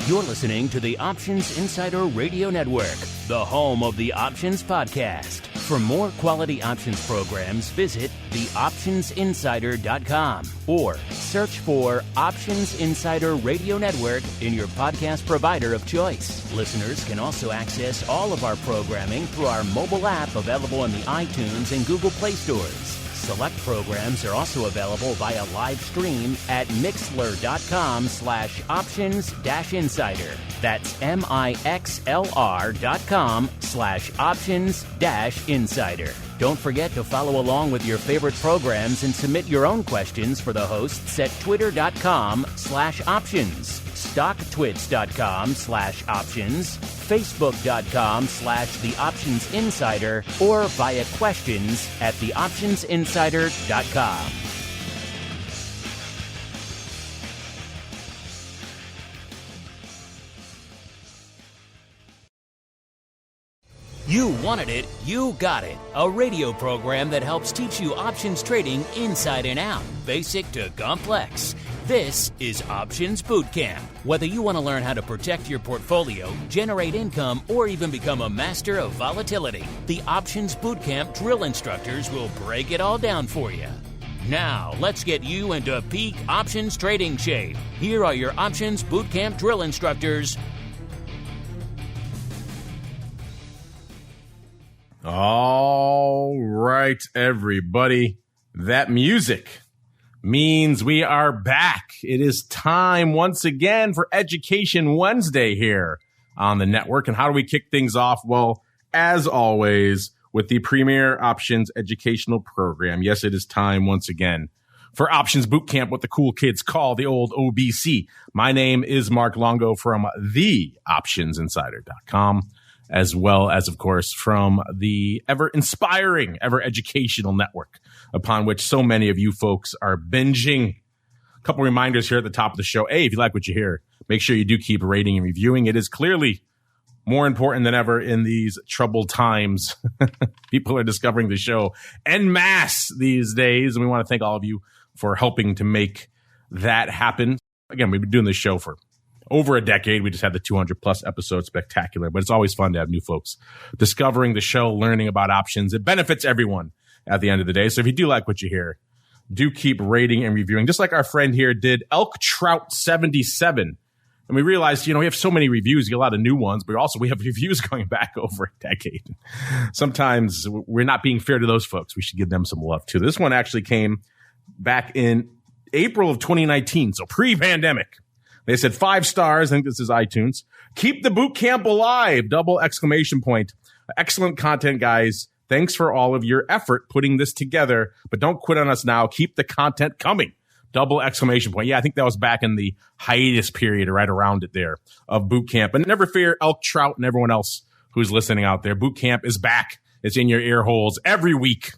You're listening to the Options Insider Radio Network, the home of the Options Podcast. For more quality options programs, visit theoptionsinsider.com or search for Options Insider Radio Network in your podcast provider of choice. Listeners can also access all of our programming through our mobile app available in the iTunes and Google Play stores. Select programs are also available via live stream at mixlr.com/options-insider. That's mixlr.com/options-insider. Don't forget to follow along with your favorite programs and submit your own questions for the hosts at twitter.com/options, stocktwits.com/options, facebook.com/theoptionsinsider, or via questions at theoptionsinsider.com. You wanted it, you got it. A radio program that helps teach you options trading inside and out, basic to complex. This is Options Bootcamp. Whether you want to learn how to protect your portfolio, generate income, or even become a master of volatility, the Options Bootcamp drill instructors will break it all down for you. Now, let's get you into peak options trading shape. Here are your Options Bootcamp drill instructors. All right, everybody. That music means we are back. It is time once again for Education Wednesday here on the network. And how do we kick things off? Well, as always, with the premier options educational program. Yes, it is time once again for Options Bootcamp, what the cool kids call the old OBC. My name is Mark Longo from theoptionsinsider.com. As well as, of course, from the ever-inspiring, ever-educational network upon which so many of you folks are binging. A couple reminders here at the top of the show. A, if you like what you hear, make sure you do keep rating and reviewing. It is clearly more important than ever in these troubled times. People are discovering the show en masse these days, and we want to thank all of you for helping to make that happen. Again, we've been doing this show for over a decade. We just had the 200-plus episode spectacular, but it's always fun to have new folks discovering the show, learning about options. It benefits everyone at the end of the day. So if you do like what you hear, do keep rating and reviewing, just like our friend here did, Elk Trout 77. And we realized, we have so many reviews, you get a lot of new ones, but we have reviews going back over a decade. Sometimes we're not being fair to those folks. We should give them some love too. This one actually came back in April of 2019, so pre-pandemic. They said 5 stars. I think this is iTunes. Keep the boot camp alive! ! Excellent content, guys. Thanks for all of your effort putting this together, but don't quit on us now. Keep the content coming! ! Yeah, I think that was back in the hiatus period, right around it there, of boot camp. And never fear, Elk Trout and everyone else who's listening out there. Boot camp is back. It's in your ear holes every week.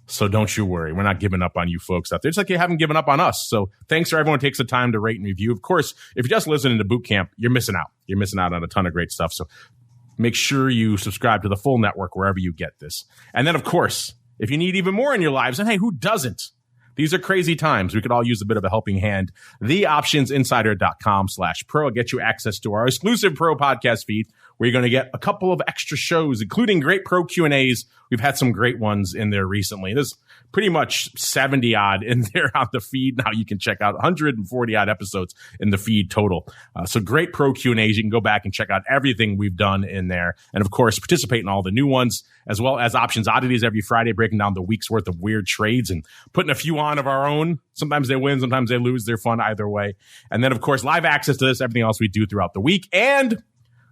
So don't you worry. We're not giving up on you folks out there. It's like you haven't given up on us. So thanks for everyone who takes the time to rate and review. Of course, if you're just listening to Boot Camp, you're missing out. You're missing out on a ton of great stuff. So make sure you subscribe to the full network wherever you get this. And then, of course, if you need even more in your lives, and hey, who doesn't? These are crazy times. We could all use a bit of a helping hand. Theoptionsinsider.com/pro will get you access to our exclusive pro podcast feed, where you're going to get a couple of extra shows, including great pro Q&As. We've had some great ones in there recently. There's pretty much 70 odd in there on the feed. Now you can check out 140 odd episodes in the feed total. So great pro Q&As. You can go back and check out everything we've done in there. And of course, participate in all the new ones, as well as Options Oddities every Friday, breaking down the week's worth of weird trades and putting a few on of our own. Sometimes they win, sometimes they lose. They're fun either way. And then, of course, live access to this, everything else we do throughout the week, and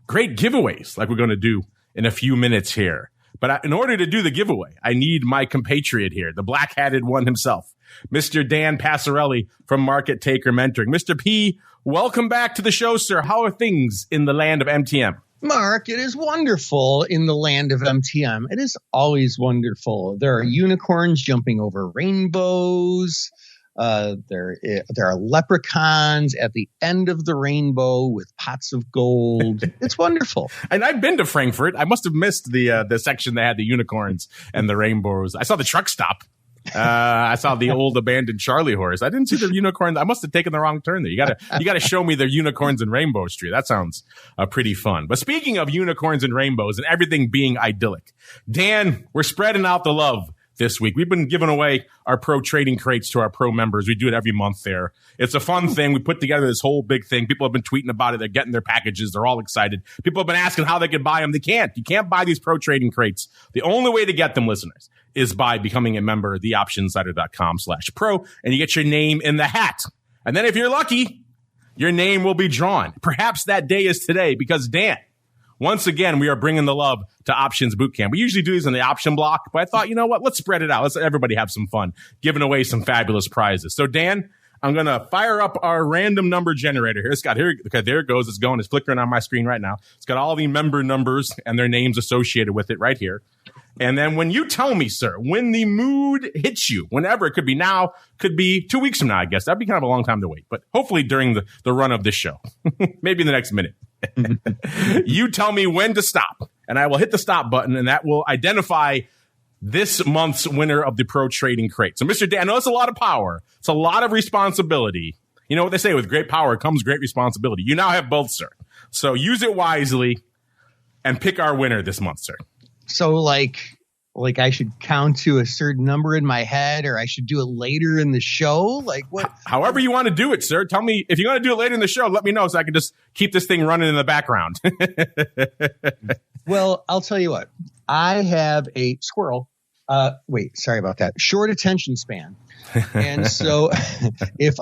great giveaways like we're going to do in a few minutes here. But in order to do the giveaway, I need my compatriot here, the black-hatted one himself, Mr. Dan Passarelli from Market Taker Mentoring. Mr. P, welcome back to the show, sir. How are things in the land of MTM? Mark, it is wonderful in the land of MTM. It is always wonderful. There are unicorns jumping over rainbows. There are leprechauns at the end of the rainbow with pots of gold. It's wonderful. And I've been to Frankfurt. I must have missed the section that had the unicorns and the rainbows. I saw the truck stop. I saw the old abandoned Charlie horse. I didn't see the unicorn. I must have taken the wrong turn there. You gotta show me the unicorns and rainbows tree. That sounds pretty fun. But speaking of unicorns and rainbows and everything being idyllic, Dan, we're spreading out the love this week. We've been giving away our pro trading crates to our pro members. We do it every month there. It's a fun thing. We put together this whole big thing. People have been tweeting about it. They're getting their packages. They're all excited. People have been asking how they can buy them. They can't. You can't buy these pro trading crates. The only way to get them, listeners, is by becoming a member of theoptionsinsider.com/pro, and you get your name in the hat. And then if you're lucky, your name will be drawn. Perhaps that day is today because, Dan, once again, we are bringing the love to Options Bootcamp. We usually do these in the option block, but I thought, you know what? Let's spread it out. Let's let everybody have some fun, giving away some fabulous prizes. So, Dan, I'm going to fire up our random number generator here. Okay, there it goes. It's going. It's flickering on my screen right now. It's got all the member numbers and their names associated with it right here. And then when you tell me, sir, when the mood hits you, whenever, it could be now, could be 2 weeks from now, I guess. That'd be kind of a long time to wait. But hopefully during the run of this show, maybe in the next minute. You tell me when to stop, and I will hit the stop button, and that will identify this month's winner of the Pro Trading Crate. So, Mr. Dan, I know it's a lot of power. It's a lot of responsibility. You know what they say, with great power comes great responsibility. You now have both, sir. So use it wisely and pick our winner this month, sir. So like I should count to a certain number in my head, or I should do it later in the show? Like what? However you want to do it, sir. Tell me if you're going to do it later in the show. Let me know so I can just keep this thing running in the background. Well, I'll tell you what. I have a squirrel. Sorry about that. Short attention span. And so if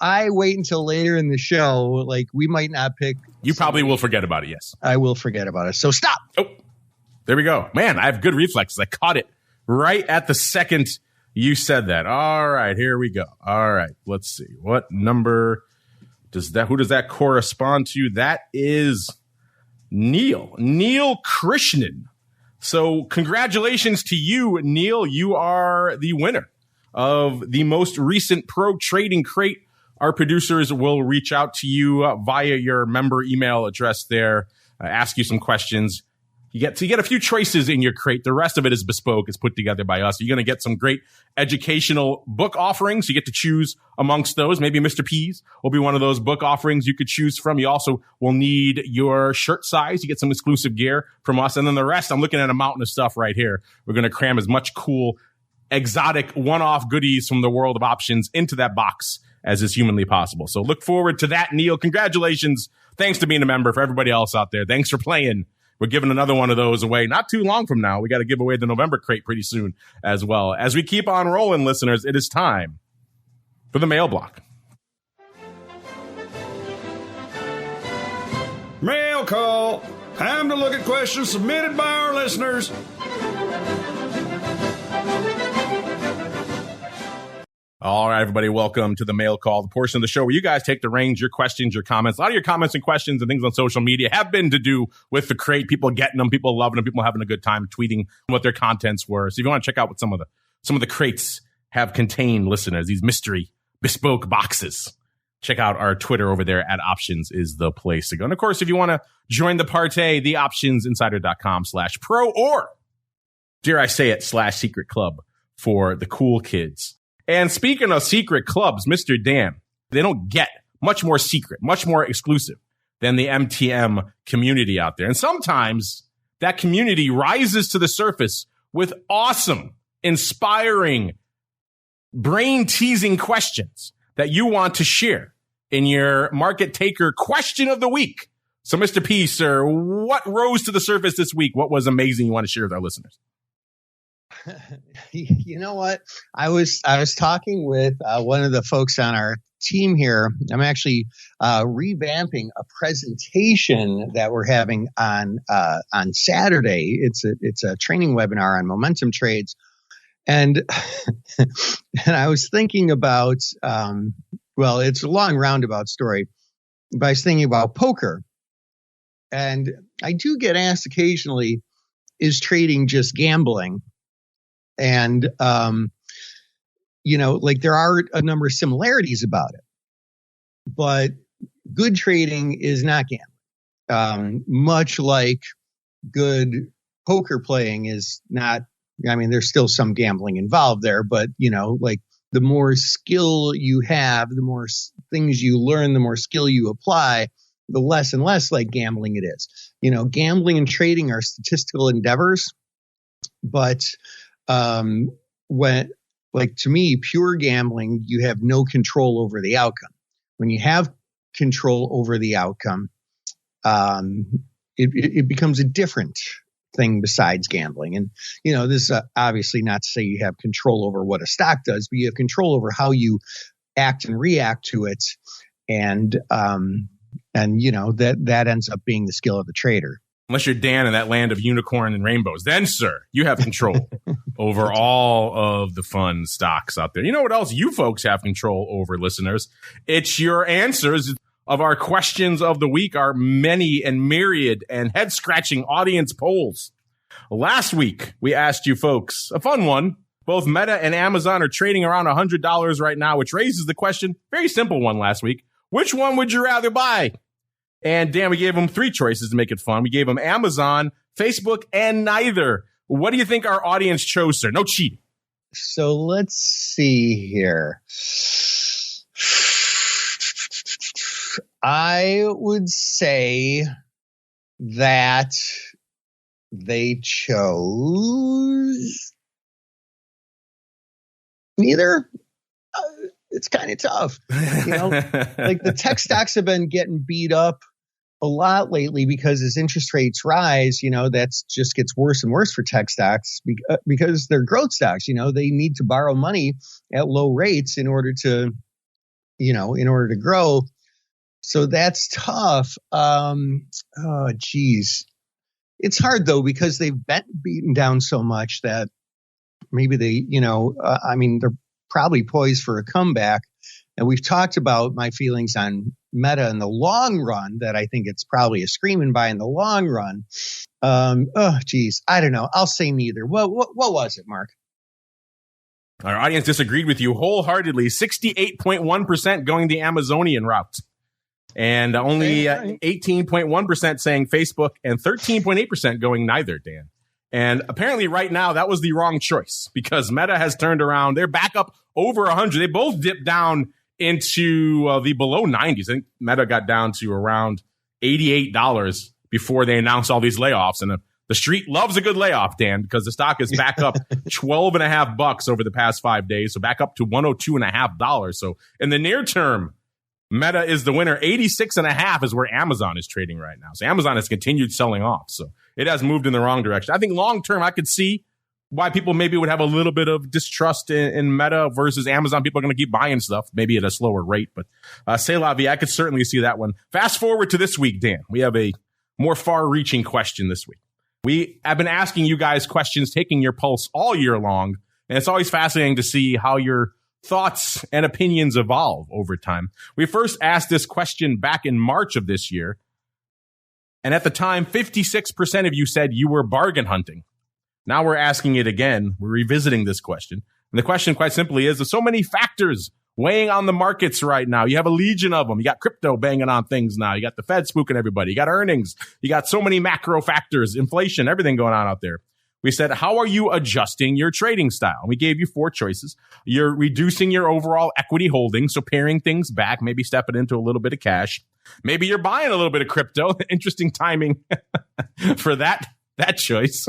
I wait until later in the show, like we might not pick. You probably will forget about it. Yes, I will forget about it. So stop. Oh. There we go. Man, I have good reflexes. I caught it right at the second you said that. All right, here we go. All right, let's see. What number who does that correspond to? That is Neil Krishnan. So congratulations to you, Neil. You are the winner of the most recent Pro Trading Crate. Our producers will reach out to you via your member email address there, ask you some questions. You get a few choices in your crate. The rest of it is bespoke. It's put together by us. You're going to get some great educational book offerings. You get to choose amongst those. Maybe Mr. P's will be one of those book offerings you could choose from. You also will need your shirt size. You get some exclusive gear from us. And then the rest, I'm looking at a mountain of stuff right here. We're going to cram as much cool, exotic, one-off goodies from the world of options into that box as is humanly possible. So look forward to that, Neil. Congratulations. Thanks to being a member. For everybody else out there, thanks for playing. We're giving another one of those away not too long from now. We got to give away the November crate pretty soon as well. As we keep on rolling, listeners, it is time for the mail block. Mail call. Time to look at questions submitted by our listeners. All right, everybody, welcome to the mail call, the portion of the show where you guys take the reins, your questions, your comments. A lot of your comments and questions and things on social media have been to do with the crate, people getting them, people loving them, people having a good time tweeting what their contents were. So if you want to check out what some of the crates have contained, listeners, these mystery bespoke boxes, check out our Twitter over there at Options is the place to go. And of course, if you want to join the party, theoptionsinsider.com/pro, or dare I say it, /secret club for the cool kids. And speaking of secret clubs, Mr. Dan, they don't get much more secret, much more exclusive than the MTM community out there. And sometimes that community rises to the surface with awesome, inspiring, brain-teasing questions that you want to share in your Market Taker question of the week. So, Mr. P, sir, what rose to the surface this week? What was amazing you want to share with our listeners? You know what? I was talking with one of the folks on our team here. I'm actually revamping a presentation that we're having on Saturday. It's a training webinar on momentum trades, and and I was thinking about it's a long roundabout story, but I was thinking about poker, and I do get asked occasionally, is trading just gambling? And, there are a number of similarities about it, but good trading is not gambling. Much like good poker playing is not I mean, there's still some gambling involved there, but like the more skill you have, the more things you learn, the more skill you apply, the less and less like gambling it is. Gambling and trading are statistical endeavors, but when, like, to me, pure gambling, you have no control over the outcome. When you have control over the outcome, it becomes a different thing besides gambling. And, this is obviously not to say you have control over what a stock does, but you have control over how you act and react to it. And that ends up being the skill of the trader. Unless you're Dan in that land of unicorn and rainbows, then, sir, you have control over all of the fun stocks out there. You know what else you folks have control over, listeners? It's your answers of our questions of the week, our many and myriad and head-scratching audience polls. Last week, we asked you folks a fun one. Both Meta and Amazon are trading around $100 right now, which raises the question, very simple one last week, which one would you rather buy? And Dan, we gave them 3 choices to make it fun. We gave them Amazon, Facebook, and neither. What do you think our audience chose, sir? No cheating. So let's see here. I would say that they chose neither. It's kind of tough. Like the tech stocks have been getting beat up a lot lately because as interest rates rise, that's just gets worse and worse for tech stocks because they're growth stocks. They need to borrow money at low rates in order to grow. So that's tough. Oh, geez. It's hard, though, because they've been beaten down so much that maybe they're probably poised for a comeback. And we've talked about my feelings on Meta in the long run, that I think it's probably a screaming buy in the long run. Oh, geez. I don't know. I'll say neither. What was it, Mark? Our audience disagreed with you wholeheartedly. 68.1% going the Amazonian route. And only 18.1% saying Facebook and 13.8% going neither, Dan. And apparently right now that was the wrong choice because Meta has turned around. They're back up over 100. They both dipped down into the below 90s. I think Meta got down to around $88 before they announced all these layoffs. And the street loves a good layoff, Dan, because the stock is back up $12.50 over the past 5 days. So back up to $102.50. So in the near term, Meta is the winner. 86.5 is where Amazon is trading right now. So Amazon has continued selling off. So it has moved in the wrong direction. I think long term, I could see why people maybe would have a little bit of distrust in Meta versus Amazon. People are going to keep buying stuff, maybe at a slower rate. But c'est la vie, I could certainly see that one. Fast forward to this week, Dan. We have a more far-reaching question this week. We have been asking you guys questions, taking your pulse all year long. And it's always fascinating to see how your thoughts and opinions evolve over time. We first asked this question back in March of this year. And at the time, 56% of you said you were bargain hunting. Now we're asking it again. We're revisiting this question. And the question quite simply is, there's so many factors weighing on the markets right now. You have a legion of them. You got crypto banging on things now. You got the Fed spooking everybody. You got earnings. You got so many macro factors, inflation, everything going on out there. We said, how are you adjusting your trading style? And we gave you 4 choices. You're reducing your overall equity holdings, so paring things back, maybe stepping into a little bit of cash. Maybe you're buying a little bit of crypto. Interesting timing for that choice.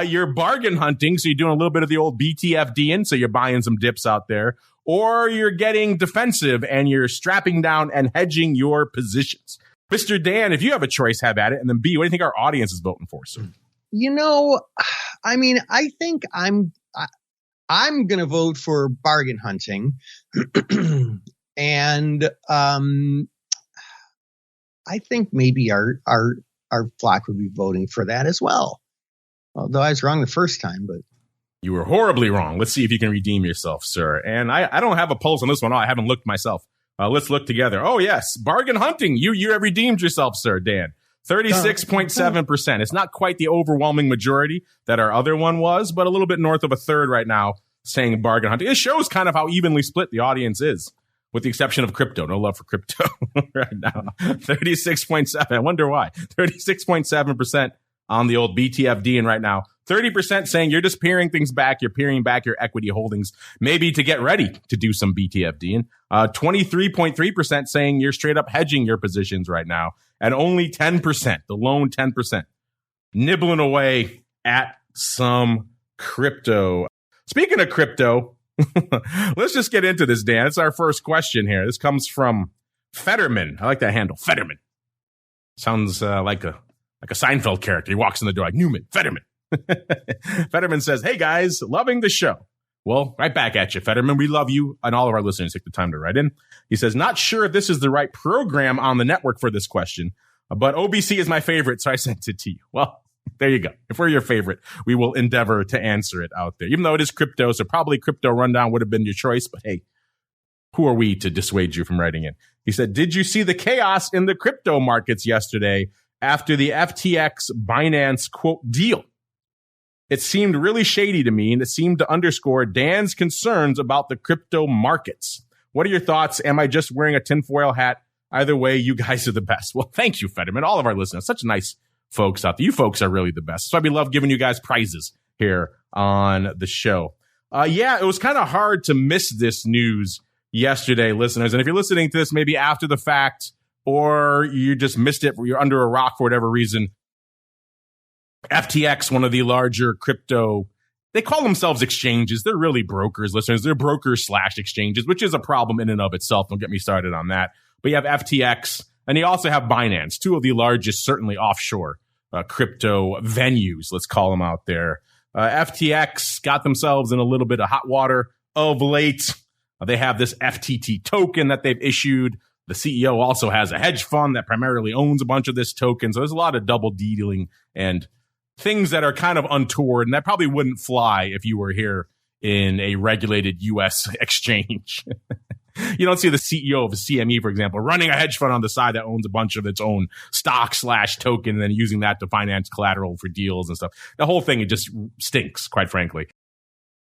You're bargain hunting, so you're doing a little bit of the old BTFD-ing, so you're buying some dips out there. Or you're getting defensive and you're strapping down and hedging your positions. Mr. Dan, if you have a choice, have at it. And then B, what do you think our audience is voting for, sir? I mean, I think I'm going to vote for bargain hunting. And I think maybe our flock would be voting for that as well. Although I was wrong the first time, but. You were horribly wrong. Let's see if you can redeem yourself, sir. And I don't have a pulse on this one. I haven't looked myself. Let's look together. Oh, yes. Bargain hunting. You have redeemed yourself, sir, Dan. 36.7%. It's not quite the overwhelming majority that our other one was, but a little bit north of a third right now saying bargain hunting. It shows kind of how evenly split the audience is, with the exception of crypto. No love for crypto right now. 36.7. I wonder why. 36.7% on the old BTFD, and right now 30% saying you're just paring things back. You're paring back your equity holdings, maybe to get ready to do some BTFD. And 23.3% saying you're straight up hedging your positions right now. And only 10%, the lone 10%, nibbling away at some crypto. Speaking of crypto, let's just get into this, Dan. It's our first question here. This comes from Fetterman. I like that handle, Fetterman. Sounds like a Seinfeld character. He walks in the door like Newman, Fetterman. Fetterman says, hey guys, loving the show. Well, right back at you, Fetterman. We love you, and all of our listeners take the time to write in. He says, not sure if this is the right program on the network for this question, but OBC is my favorite, so I sent it to you. Well, there you go. If we're your favorite, we will endeavor to answer it out there. Even though it is crypto, so probably Crypto Rundown would have been your choice, but hey, who are we to dissuade you from writing in? He said, did you see the chaos in the crypto markets yesterday after the FTX Binance quote deal? It seemed really shady to me, and it seemed to underscore Dan's concerns about the crypto markets. What are your thoughts? Am I just wearing a tinfoil hat? Either way, you guys are the best. Well, thank you, Fetterman. All of our listeners, such nice folks out there. You folks are really the best. That's why we love giving you guys prizes here on the show. Yeah, it was kind of hard to miss this news yesterday, listeners. And if you're listening to this maybe after the fact, or you just missed it, or you're under a rock for whatever reason, FTX, one of the larger crypto, they call themselves exchanges. They're really brokers, listeners. They're brokers/exchanges, which is a problem in and of itself. Don't get me started on that. But you have FTX, and you also have Binance, two of the largest, certainly offshore crypto venues, let's call them out there. FTX got themselves in a little bit of hot water of late. They have this FTT token that they've issued. The CEO also has a hedge fund that primarily owns a bunch of this token. So there's a lot of double dealing and things that are kind of untoward, and that probably wouldn't fly if you were here in a regulated U.S. exchange. You don't see the CEO of a CME, for example, running a hedge fund on the side that owns a bunch of its own stock/token and then using that to finance collateral for deals and stuff. The whole thing, it just stinks, quite frankly.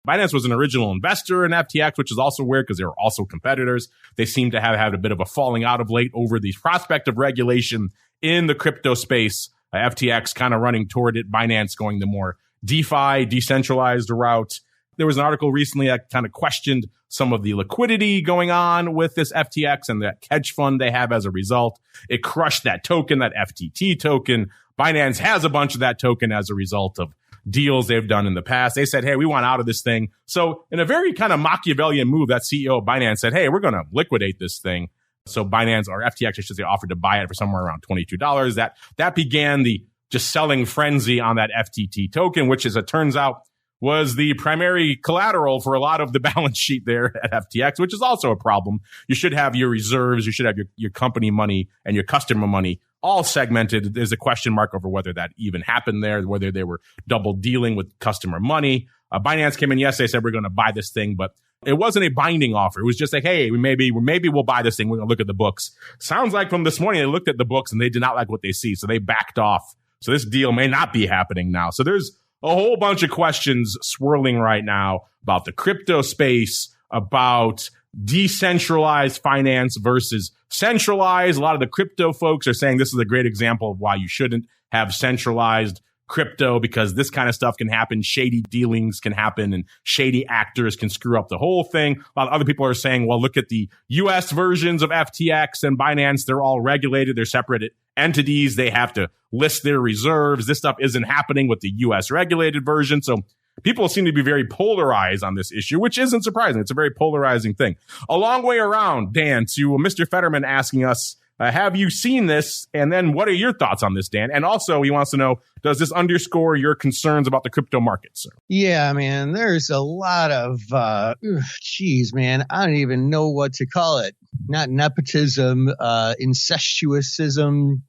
Binance was an original investor in FTX, which is also weird because they were also competitors. They seem to have had a bit of a falling out of late over the prospect of regulation in the crypto space. FTX kind of running toward it, Binance going the more DeFi, decentralized route. There was an article recently that kind of questioned some of the liquidity going on with this FTX and that hedge fund they have as a result. It crushed that token, that FTT token. Binance has a bunch of that token as a result of deals they've done in the past. They said, hey, we want out of this thing. So in a very kind of Machiavellian move, that CEO of Binance said, hey, we're going to liquidate this thing. So Binance, or FTX, I should say, offered to buy it for somewhere around $22. That began the just selling frenzy on that FTT token, which, as it turns out, was the primary collateral for a lot of the balance sheet there at FTX, which is also a problem. You should have your reserves, you should have your company money and your customer money all segmented. There's a question mark over whether that even happened there, whether they were double dealing with customer money. Binance came in yesterday, said we're going to buy this thing, but it wasn't a binding offer. It was just like, hey, maybe we'll buy this thing. We're going to look at the books. Sounds like from this morning, they looked at the books and they did not like what they see. So they backed off. So this deal may not be happening now. So there's a whole bunch of questions swirling right now about the crypto space, about decentralized finance versus centralized. A lot of the crypto folks are saying this is a great example of why you shouldn't have centralized crypto, because this kind of stuff can happen. Shady dealings can happen and shady actors can screw up the whole thing. A lot of other people are saying, well, look at the US versions of FTX and Binance. They're all regulated. They're separate entities. They have to list their reserves. This stuff isn't happening with the US regulated version. So people seem to be very polarized on this issue, which isn't surprising. It's a very polarizing thing. A long way around, Dan, to Mr. Fetterman asking us, have you seen this? And then what are your thoughts on this, Dan? And also, he wants to know, does this underscore your concerns about the crypto markets? Yeah, man, there's a lot of, man, I don't even know what to call it. Not nepotism, incestuousism.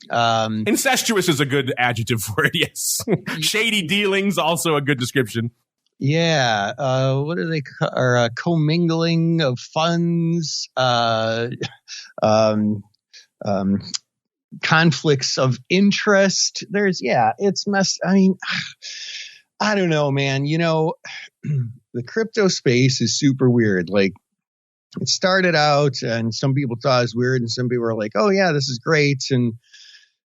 Incestuous is a good adjective for it, yes. Shady dealings, also a good description. Yeah. What do they call, or commingling of funds, conflicts of interest. It's messed. I mean, I don't know, man. You know, the crypto space is super weird. Like, it started out and some people thought it was weird and some people were like, oh yeah, this is great. And,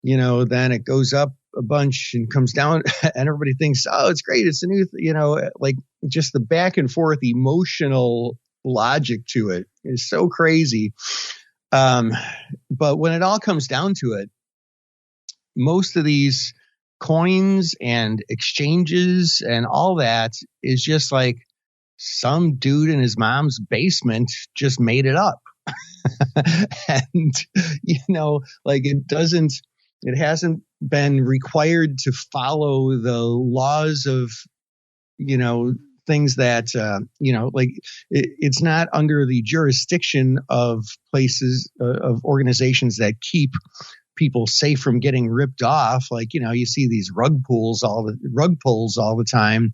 you know, then it goes up a bunch and comes down and everybody thinks, oh, it's great. It's a new, like just the back and forth emotional logic to it is so crazy. But when it all comes down to it, most of these coins and exchanges and all that is just like some dude in his mom's basement just made it up. And, like it hasn't been required to follow the laws of, things that, like it's not under the jurisdiction of places, of organizations that keep people safe from getting ripped off. Like, you see these rug pulls all the time,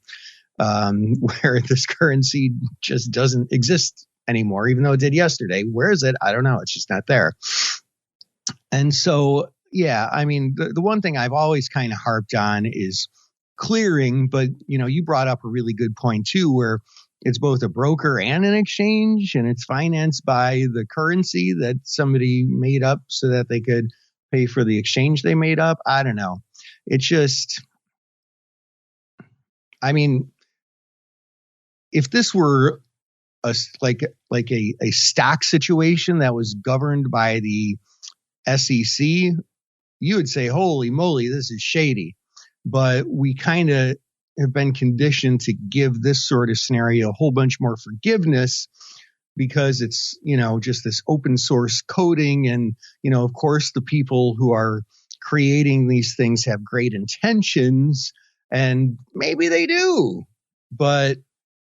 where this currency just doesn't exist anymore, even though it did yesterday. Where is it? I don't know. It's just not there. And so, yeah, I mean, the one thing I've always kind of harped on is clearing, but you brought up a really good point too, where it's both a broker and an exchange, and it's financed by the currency that somebody made up so that they could pay for the exchange they made up. I don't know. It's just, I mean, if this were a stock situation that was governed by the SEC, you would say, holy moly, this is shady. But we kind of have been conditioned to give this sort of scenario a whole bunch more forgiveness because it's, just this open source coding. And, of course, the people who are creating these things have great intentions, and maybe they do. But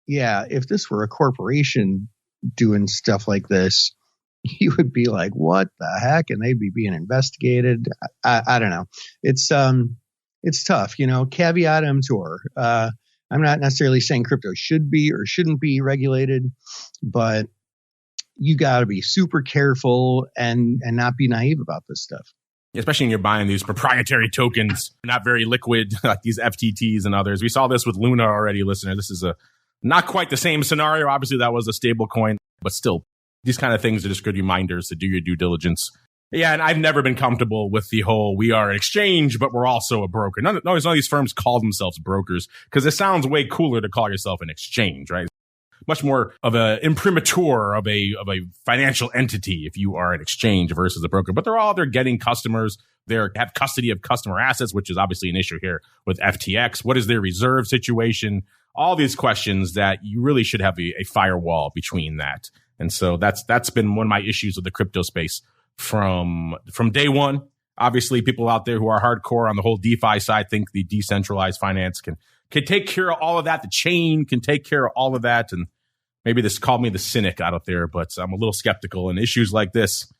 yeah, if this were a corporation doing stuff like this, you would be like, what the heck? And they'd be being investigated. I don't know. It's tough, caveat emptor. I'm not necessarily saying crypto should be or shouldn't be regulated, but you got to be super careful and not be naive about this stuff. Especially when you're buying these proprietary tokens, not very liquid, like these FTTs and others. We saw this with Luna already, listener. This is not quite the same scenario. Obviously, that was a stable coin, but still, these kind of things are just good reminders to do your due diligence. Yeah, and I've never been comfortable with the whole, we are an exchange, but we're also a broker. None of these firms call themselves brokers because it sounds way cooler to call yourself an exchange, right? Much more of an imprimatur of a financial entity if you are an exchange versus a broker. But they're getting customers. They have custody of customer assets, which is obviously an issue here with FTX. What is their reserve situation? All these questions that you really should have a firewall between that. And so that's been one of my issues with the crypto space from day one. Obviously, people out there who are hardcore on the whole DeFi side think the decentralized finance can take care of all of that. The chain can take care of all of that. And maybe this called me the cynic out there, but I'm a little skeptical. And issues like this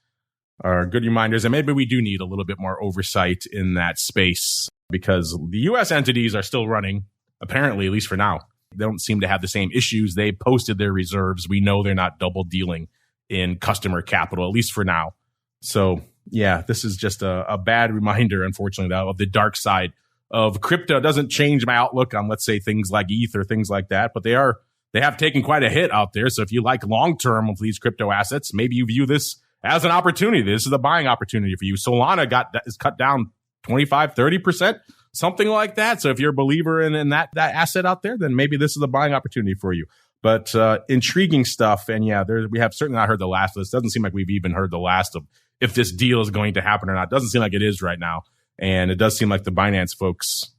are good reminders. And maybe we do need a little bit more oversight in that space because the U.S. entities are still running, apparently, at least for now. They don't seem to have the same issues. They posted their reserves. We know they're not double dealing in customer capital, at least for now. So, yeah, this is just a bad reminder, unfortunately, of the dark side of crypto. It doesn't change my outlook on, let's say, things like ETH or things like that, but they have taken quite a hit out there. So if you like long-term of these crypto assets, maybe you view this as an opportunity. This is a buying opportunity for you. Solana is cut down 25, 30%, something like that. So if you're a believer in that asset out there, then maybe this is a buying opportunity for you. But intriguing stuff. And yeah, we have certainly not heard the last of this. Doesn't seem like we've even heard the last of if this deal is going to happen or not. Doesn't seem like it is right now. And it does seem like the Binance folks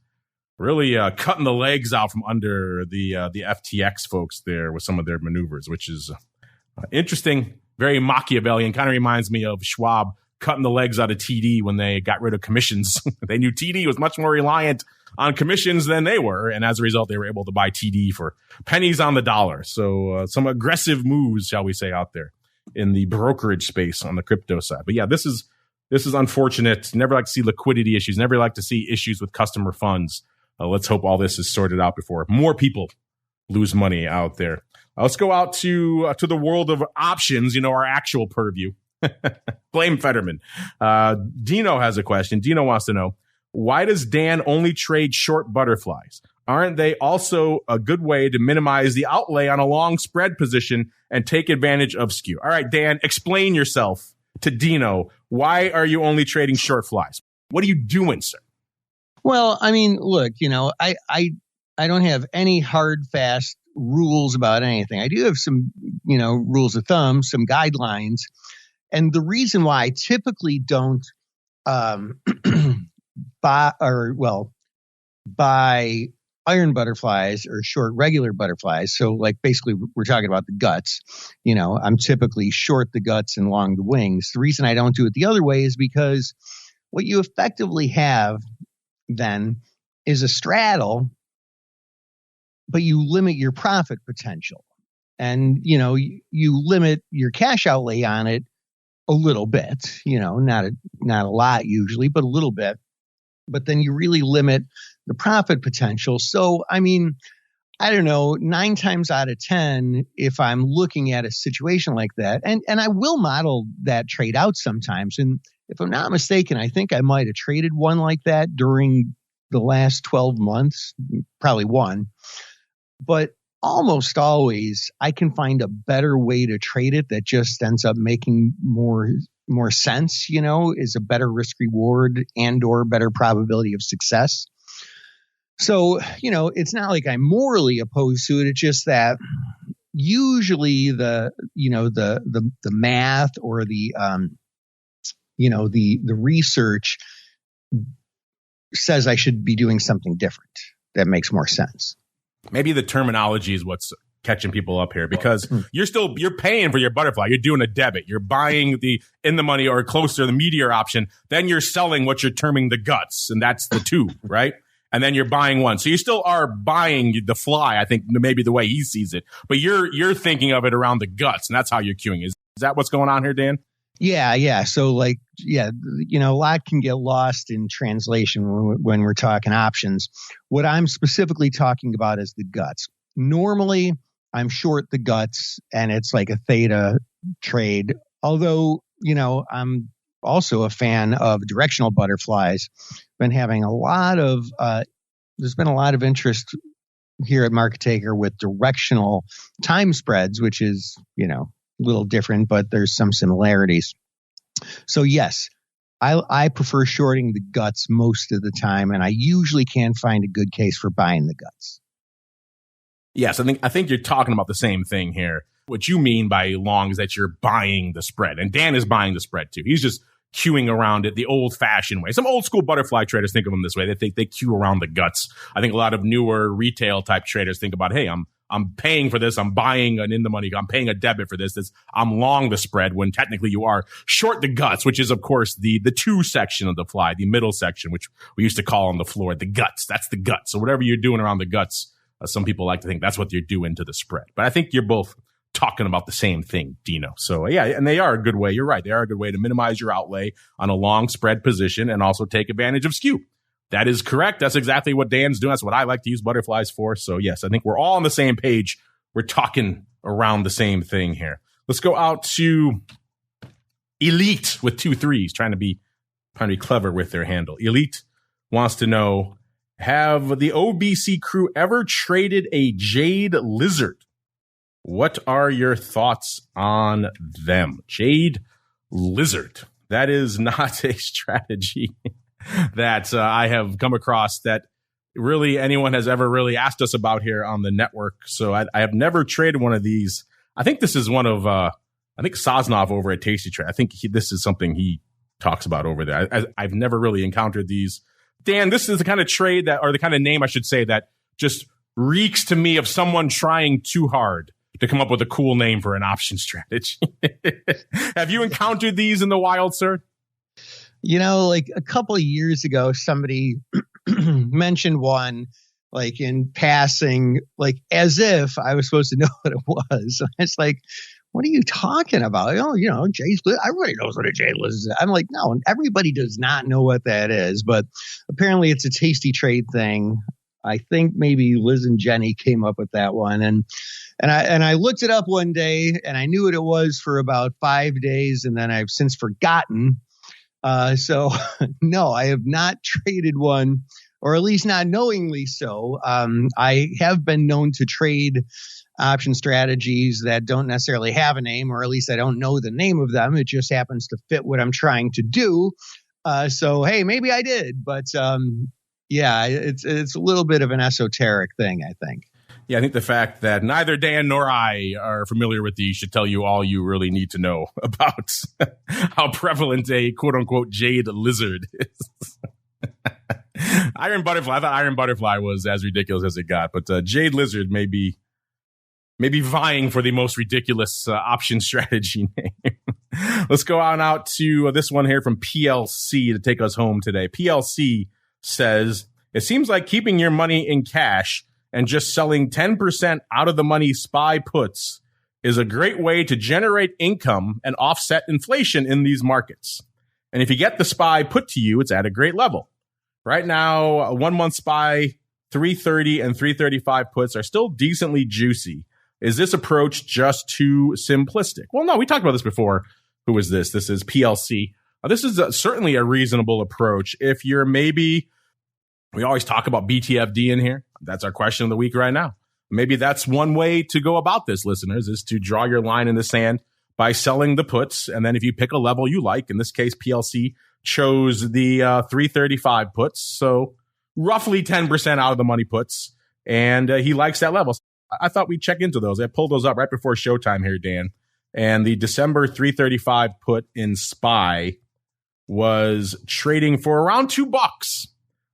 really cutting the legs out from under the FTX folks there with some of their maneuvers, which is interesting, very Machiavellian. Kind of reminds me of Schwab cutting the legs out of TD when they got rid of commissions. They knew TD was much more reliant on commissions than they were. And as a result, they were able to buy TD for pennies on the dollar. So some aggressive moves, shall we say, out there in the brokerage space on the crypto side. But yeah, this is unfortunate. Never like to see liquidity issues. Never like to see issues with customer funds. Let's hope all this is sorted out before more people lose money out there. Let's go out to the world of options, our actual purview. Blame Fetterman. Dino has a question. Dino wants to know, why does Dan only trade short butterflies? Aren't they also a good way to minimize the outlay on a long spread position and take advantage of skew? All right, Dan, explain yourself to Dino. Why are you only trading short flies? What are you doing, sir? Well, I mean, look, I don't have any hard, fast rules about anything. I do have some, rules of thumb, some guidelines. And the reason why I typically don't buy iron butterflies or short regular butterflies. So like basically we're talking about the guts. I'm typically short the guts and long the wings. The reason I don't do it the other way is because what you effectively have then is a straddle, but you limit your profit potential. And, you limit your cash outlay on it a little bit, not a lot usually, but a little bit. But then you really limit the profit potential. So, I mean, I don't know, 9 times out of 10, if I'm looking at a situation like that, and I will model that trade out sometimes. And if I'm not mistaken, I think I might have traded one like that during the last 12 months, probably one. But almost always I can find a better way to trade it that just ends up making more sense, is a better risk reward and or better probability of success. So, it's not like I'm morally opposed to it. It's just that usually the math or the research says I should be doing something different that makes more sense. Maybe the terminology is what's catching people up here, because you're paying for your butterfly. You're doing a debit. You're buying the in the money or close to the meteor option. Then you're selling what you're terming the guts, and that's the two, right? And then you're buying one. So you still are buying the fly, I think, maybe the way he sees it. But you're thinking of it around the guts, and that's how you're queuing. Is that what's going on here, Dan? Yeah. So a lot can get lost in translation when we're talking options. What I'm specifically talking about is the guts. Normally, I'm short the guts, and it's like a theta trade. Although, I'm also a fan of directional butterflies. Been having there's been a lot of interest here at Market Taker with directional time spreads, which is, a little different, but there's some similarities. So yes, I prefer shorting the guts most of the time, and I usually can find a good case for buying the guts. Yes, I think you're talking about the same thing here. What you mean by long is that you're buying the spread, and Dan is buying the spread too. He's just queuing around it the old-fashioned way. Some old-school butterfly traders think of them this way. They queue around the guts. I think a lot of newer retail-type traders think about, hey, I'm paying for this. I'm buying an in the money. I'm paying a debit for this. I'm long the spread, when technically you are short the guts, which is, of course, the two section of the fly, the middle section, which we used to call on the floor the guts. That's the guts. So whatever you're doing around the guts, some people like to think that's what you're doing to the spread. But I think you're both talking about the same thing, Dino. So yeah, and they are a good way. You're right. They are a good way to minimize your outlay on a long spread position and also take advantage of skew. That is correct. That's exactly what Dan's doing. That's what I like to use butterflies for. So yes, I think we're all on the same page. We're talking around the same thing here. Let's go out to Elite with 2 3s, trying to be clever with their handle. Elite wants to know, have the OBC crew ever traded a jade lizard? What are your thoughts on them? Jade lizard. That is not a strategy that I have come across that really anyone has ever really asked us about here on the network. So I have never traded one of these. I think this is one of, I think Sosnov over at Tasty Trade. I think this is something he talks about over there. I've never really encountered these. Dan, this is the kind of trade that, or the kind of name I should say, that just reeks to me of someone trying too hard to come up with a cool name for an option strategy. Have you encountered these in the wild, sir? Like a couple of years ago, somebody mentioned one, like in passing, like as if I was supposed to know what it was. It's like, what are you talking about? Oh, jade, everybody knows what a jade is. I'm like, no, everybody does not know what that is, but apparently it's a Tasty Trade thing. I think maybe Liz and Jenny came up with that one. And I looked it up one day, and I knew what it was for about 5 days, and then I've since forgotten. So no, I have not traded one, or at least not knowingly so. I have been known to trade option strategies that don't necessarily have a name, or at least I don't know the name of them. It just happens to fit what I'm trying to do. So, hey, maybe I did, but Yeah, it's a little bit of an esoteric thing, I think. Yeah, I think the fact that neither Dan nor I are familiar with these should tell you all you really need to know about how prevalent a quote-unquote jade lizard is. Iron butterfly. I thought iron butterfly was as ridiculous as it got, but jade lizard may be vying for the most ridiculous option strategy name. Let's go on out to this one here from PLC to take us home today. PLC says, it seems like keeping your money in cash and just selling 10% out of the money SPY puts is a great way to generate income and offset inflation in these markets. And if you get the SPY put to you, it's at a great level. Right now, a 1 month SPY, 330 and 335 puts are still decently juicy. Is this approach just too simplistic? Well, no, we talked about this before. Who is this? This is PLC. This is certainly a reasonable approach. If you're maybe, we always talk about BTFD in here. That's our question of the week right now. Maybe that's one way to go about this, listeners, is to draw your line in the sand by selling the puts. And then if you pick a level you like, in this case, PLC chose the 335 puts. So roughly 10% out of the money puts. And he likes that level. I thought we'd check into those. I pulled those up right before showtime here, Dan. And the December 335 put in SPY was trading for around $2.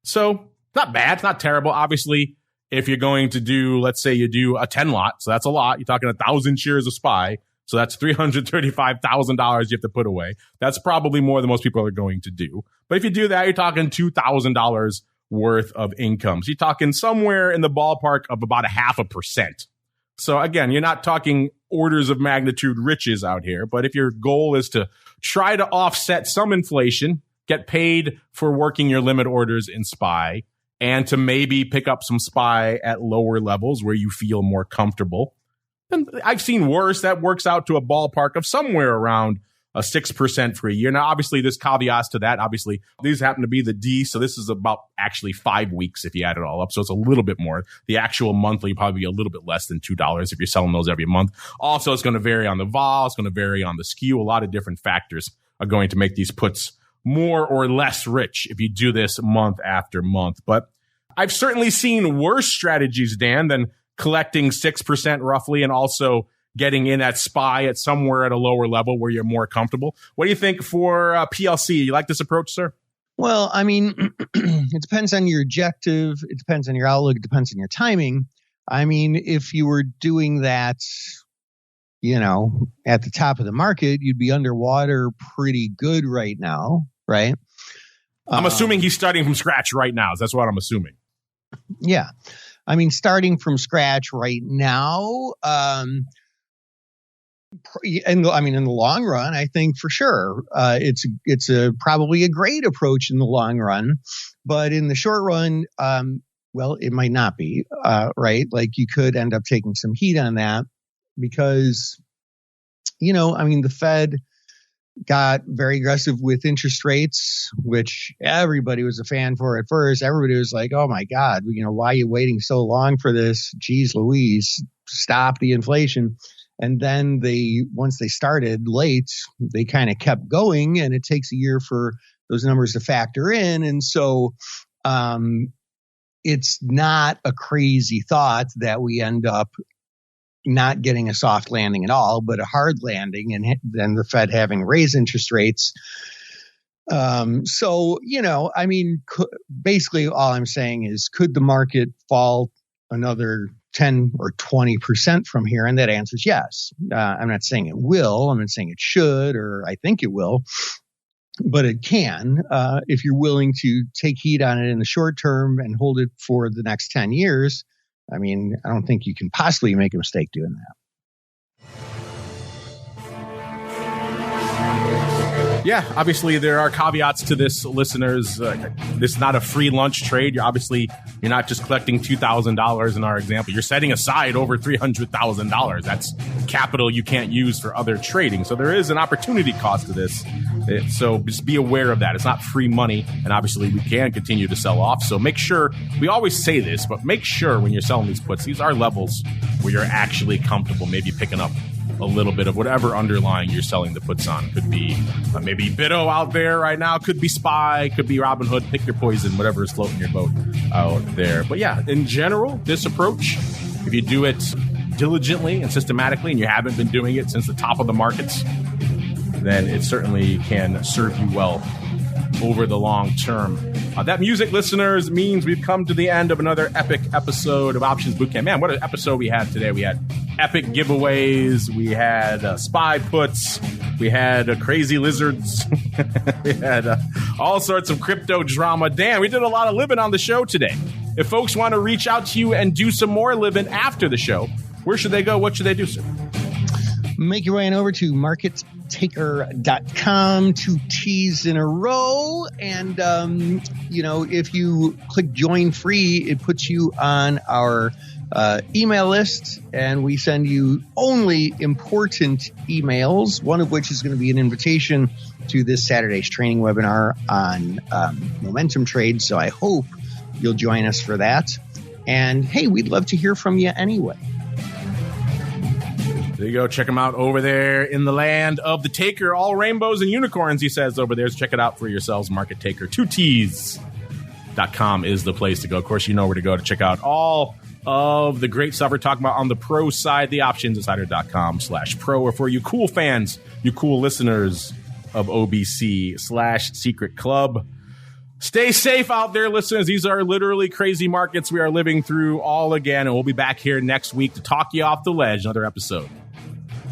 So not bad, it's not terrible. Obviously, if you're going to do, let's say you do a 10 lot, so that's a lot. You're talking 1,000 shares of SPY. So that's $335,000 you have to put away. That's probably more than most people are going to do. But if you do that, you're talking $2,000 worth of income. So you're talking somewhere in the ballpark of about 0.5%. So again, you're not talking orders of magnitude riches out here. But if your goal is to try to offset some inflation, get paid for working your limit orders in SPY, and to maybe pick up some SPY at lower levels where you feel more comfortable. And I've seen worse. That works out to a ballpark of somewhere around 6% for a year. Now, obviously, there's caveats to that. Obviously, these happen to be the D, so this is about actually 5 weeks if you add it all up. So it's a little bit more. The actual monthly probably be a little bit less than $2 if you're selling those every month. Also, it's going to vary on the vol. It's going to vary on the skew. A lot of different factors are going to make these puts more or less rich if you do this month after month. But I've certainly seen worse strategies, Dan, than collecting 6% roughly and also getting in at SPY at somewhere at a lower level where you're more comfortable. What do you think for PLC? You like this approach, sir? Well, I mean, it depends on your objective. It depends on your outlook. It depends on your timing. I mean, if you were doing that, at the top of the market, you'd be underwater pretty good right now, right? I'm assuming he's starting from scratch right now. That's what I'm assuming. Yeah. I mean, starting from scratch right now, in the long run, I think for sure, it's probably a great approach in the long run, but in the short run, well, it might not be, right? Like you could end up taking some heat on that because, the Fed got very aggressive with interest rates, which everybody was a fan for at first. Everybody was like, oh my God, why are you waiting so long for this? Geez Louise, stop the inflation. And then once they started late, they kind of kept going, and it takes a year for those numbers to factor in. And so it's not a crazy thought that we end up not getting a soft landing at all, but a hard landing, and then the Fed having raised interest rates. Basically all I'm saying is, could the market fall another 10 or 20% from here? And that answer is yes. I'm not saying it will. I'm not saying it should, or I think it will, but it can, if you're willing to take heat on it in the short term and hold it for the next 10 years. I mean, I don't think you can possibly make a mistake doing that. Yeah, obviously there are caveats to this, listeners. This is not a free lunch trade. You're not just collecting $2,000 in our example. You're setting aside over $300,000. That's capital you can't use for other trading. So there is an opportunity cost to this. So just be aware of that. It's not free money. And obviously we can continue to sell off. So make sure, we always say this, but make sure when you're selling these puts, these are levels where you're actually comfortable maybe picking up a little bit of whatever underlying you're selling the puts on. Could be maybe Bitto out there right now. Could be SPY. Could be Robinhood. Pick your poison, whatever is floating your boat out there. But yeah, in general, this approach, if you do it diligently and systematically, and you haven't been doing it since the top of the markets, then it certainly can serve you well over the long term. That music, listeners, means we've come to the end of another epic episode of Options Bootcamp. Man, what an episode we had today. We had epic giveaways. We had SPY puts. We had crazy lizards. We had all sorts of crypto drama. Dan, we did a lot of living on the show today. If folks want to reach out to you and do some more living after the show, where should they go? What should they do, sir? Make your way on over to markettaker.com, 2 T's in a row. And, if you click join free, it puts you on our email list, and we send you only important emails, one of which is going to be an invitation to this Saturday's training webinar on momentum trade. So I hope you'll join us for that. And hey, we'd love to hear from you anyway. There you go. Check them out over there in the land of the taker. All rainbows and unicorns, he says over there. So check it out for yourselves. Market Taker. 2Ts.com is the place to go. Of course, you know where to go to check out all of the great stuff we're talking about on the pro side, the optionsinsider.com/pro. Or for you cool fans, you cool listeners of OBC/Secret Club. Stay safe out there, listeners. These are literally crazy markets we are living through all again. And we'll be back here next week to talk you off the ledge. Another episode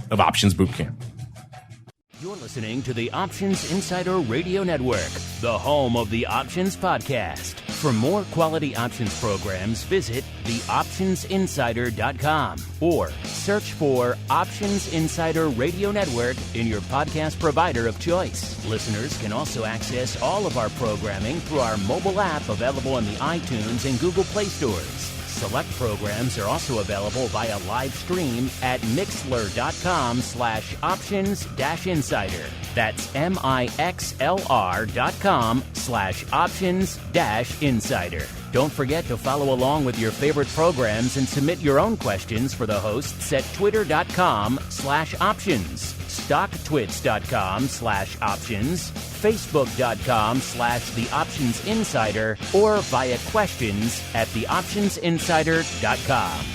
of Options Bootcamp. You're listening to the Options Insider Radio Network, the home of the Options Podcast. For more quality options programs, visit theoptionsinsider.com or search for Options Insider Radio Network in your podcast provider of choice. Listeners can also access all of our programming through our mobile app available in the iTunes and Google Play stores. Select programs are also available via live stream at mixlr.com/options-insider. That's mixlr.com/options-insider. Don't forget to follow along with your favorite programs and submit your own questions for the hosts at twitter.com/options, stocktwits.com/options, facebook.com/theoptionsinsider, or via questions at theoptionsinsider.com.